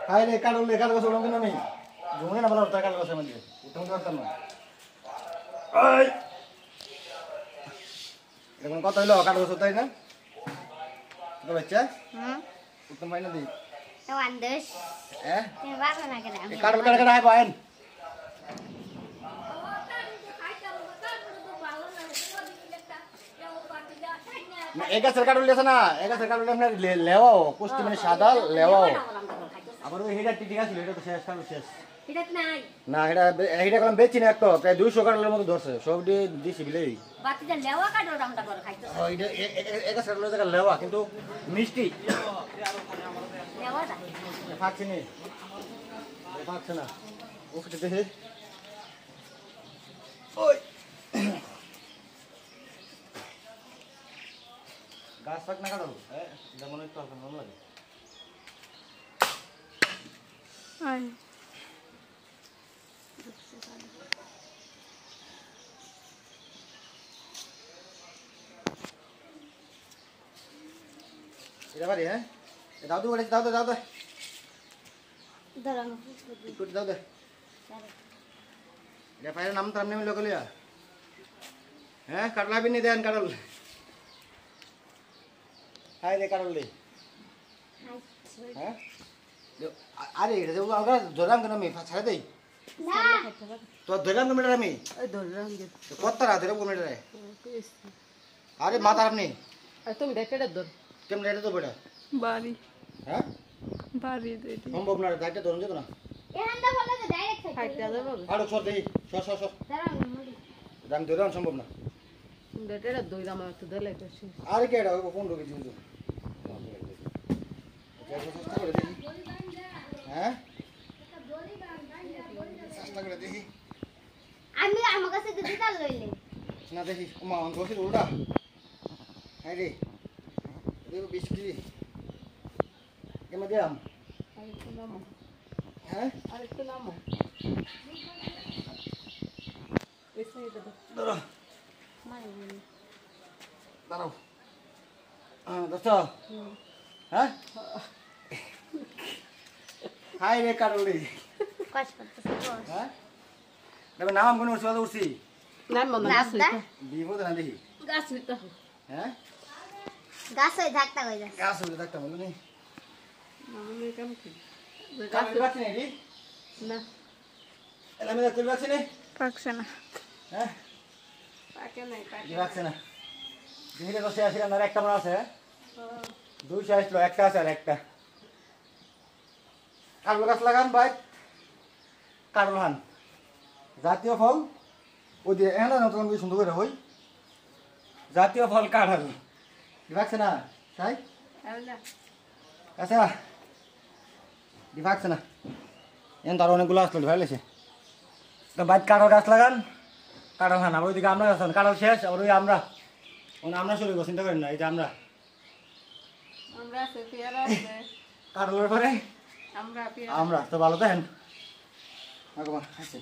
high রে কাটলে কাটল গাছ উড়াম কেন আমি ঘুমনে না ভালো কাটল গাছ আমি উঠতে পারতাম না এই এখন কত হইলো কাটল গাছ তাই না তো বাচ্চা উঠতে পাই না দি তো আন্দাজ হ্যাঁ তুমি বাবা না কেন কাটল কাটল কাটল হাই পায়েন একা সরকার উল্লেছ না একা সরকার উল্লেছ না লেওয়াও কুস্তি মানে সাদা লেওয়াও আবার ওই হেডা টিটিকা ছিল এটা তো শেষ কাল শেষ এটা নাই না এটা কলম বেচি না একটা প্রায় 200 কাটলের মতো ধরছে সব দিয়ে দিছি বিলেই বাতিটা লেওয়া কাটো আমরা করে খাইতো এটা একা সরকার জায়গা লেওয়া কিন্তু মিষ্টি লেওয়াটা ফাকছে নি ফাকছে না ওকে দেখে ওই গাছ পাক না কাটো যেমন একটু ভালো লাগে আয় এটা বাড়ি হ্যাঁ দাও তো দাও তো দাও তো ধরো একটু দাও দে এটা পায়ের নাম তো নেমে লোকলিয়া হ্যাঁ কাটলা বিনি দেন কাটল হাই রে কাটল দে হ্যাঁ আরে এটা যে আমরা ধরাম কেন আমি ছাড়ে দেই না তো ধরাম কমিটার আমি এই ধরলাম যে কত রাত ধরে কমিটারে আরে মাথা আপনি তুমি দেখেটা ধর কেমন এটা তো বেটা বাড়ি হ্যাঁ বাড়ি দিদি সম্ভব না দাইটা ধরুন যেত না এখানটা বলে যে ডাইরেক্ট খাইতে যাবো আরো সর দেই সর দাঁড়াও মরি দাম ধরাম সম্ভব না দেখেটা দই দাম একটু দিলে বেশি আরে কে এটা 15 কেজি ওজন হ্যাঁ চেষ্টা করে দেখি আমি আমার কাছে দিদি তাল লইলে না দেখি ওমা অন বসে উল্টা হ্যাঁ রে দেখো 20 কেজি কেমন দিলাম আরেকটু নামো হ্যাঁ আরেকটু নামো এই সাইডে দাঁড়াও দাঁড়াও হ্যাঁ দোস্ত হ্যাঁ হাই রে কাটলি কষ্ট করতেছ হ্যাঁ দেখো নাম কোন উঠছি নাম মনে নামটা বিপদ না দেখি গাছ হইতো হ্যাঁ গাছ হয়ে ধাক্কা হয়ে যায় গাছ হইলে দেখতাম বলো নি আমি কেমন কি গাছ পাচ্ছি না রে না আমি দেখতে পাচ্ছি না পাকছে না হ্যাঁ পাকে নাই পাকে পাচ্ছে না দিদিকে তো শেষ আর একটা মনে আছে দুইশো আসলো একটা আছে আর একটা কারল গাছ লাগান ভাই কারল হান জাতীয় ফল ওই দিয়ে এখানে নতুন সুন্দর করে হই জাতীয় ফল কাঁঠাল দিবাকছে না তাই আচ্ছা দিবাকছে না এখন তার অনেকগুলো আসলো ভালো লেগেছে তো বাইক কাঁঠাল গাছ লাগান কাঁঠাল হান আবার ওইদিকে আমরা গাছ কাঁঠাল শেষ আবার ওই আমরা আমরা শুরু করবো চিন্তা করেন না এই যে আমরা আমরা আছে পেয়ারা আছে কাঁঠালের পরে আমরা পেয়ারা আমরা তো ভালো দেখেন আচ্ছা